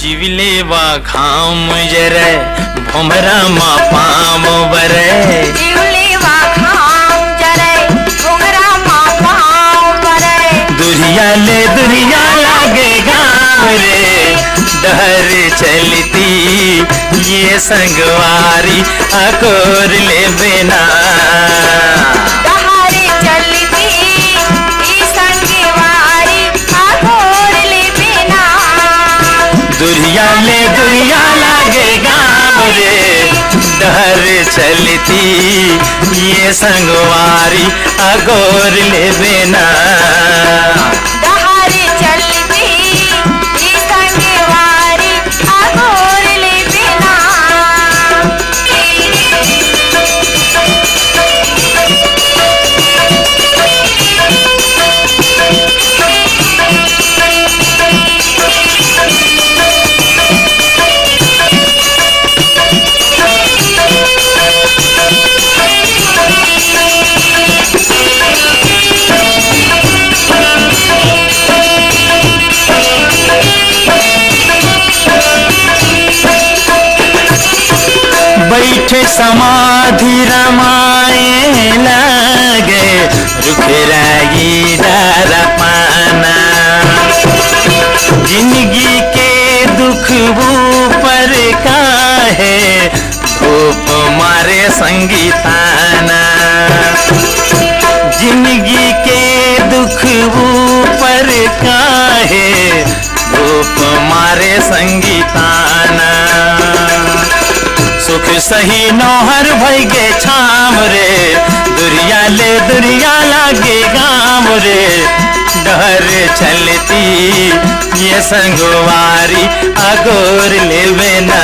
जिवले वा घाम जरे भोमरा मा पाम बरे जिवले वा घाम जरे भोमरा मा पाम बरे दुरिया लागे गाँव रे डहर चलती ये संगवारी अकोर ले बिना डहर चलती ये संगवारी अकोर ले बिना दुरिया लागे गाँव रे डहर चलती ये संगवारी अगोर ले बिना डहर चलती ये संगवारी अकोर ले बिना बैठे समाधि रमाए लगे रुखराई डर पाना जिंदगी के दुख ऊपर का है धूप मारे संगीताना जिंदगी के दुख ऊपर का है धूप मारे संगीताना सुख सही नौहर भई गे छाम रे दुरिया लागे गाँव रे डहर चलती ये संगवारी अगोर ले बिना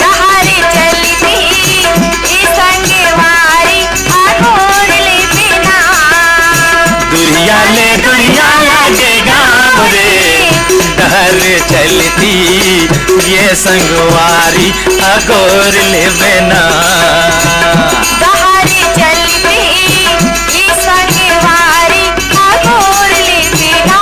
डहर चलती ये संगवारी अगोर ले बिना दुरिया लागे गाँव रे डहर चलती ये संगवारी अगोर ले बिना डहर चलती ये संगवारी अगोर ले बिना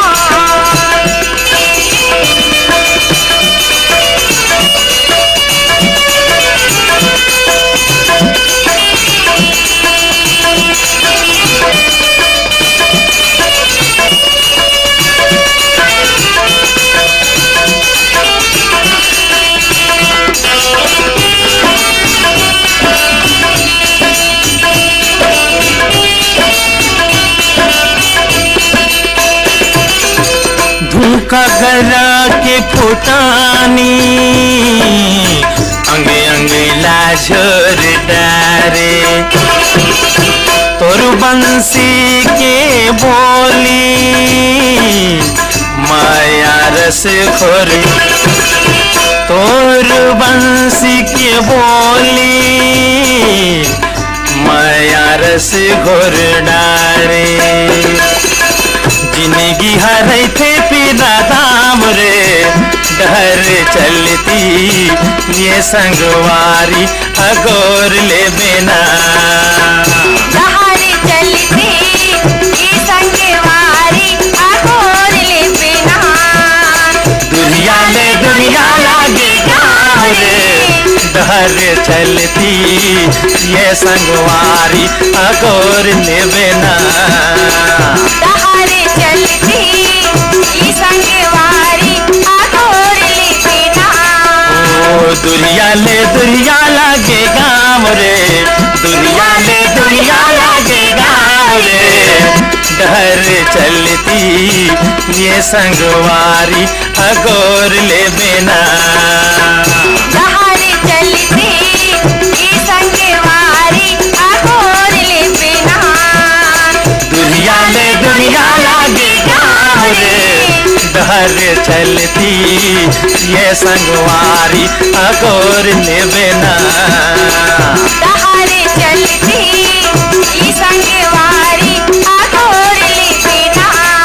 धूका गरा के फुटानी अंगे अंगे लाझर डारे तोर बंसी के बोली माया रस खोर तोर बंसी के बोली माया रस घोर डारे जिंदगी हरे थे पीना दाम रे डहर चलती ये संगवारी अगोर ले बिना डहर चलती ये संगवारी अगोर ले बिना दुरिया लागे गाँव रे डहर चलती ये संगवारी अगोर ले बिना डहर चलती ये संगवारी अगोर ले बिना ओ दुरिया लागे गाँव रे दुरिया लागे गाँव रे डहर चलती ये संगवारी अगोर ले बिना डहर चलती ये संगवारी अगोर ले बिना दुरिया लागे गाँव रे डहर चलती ये संगवारी अगोर ले बिना डहर चलती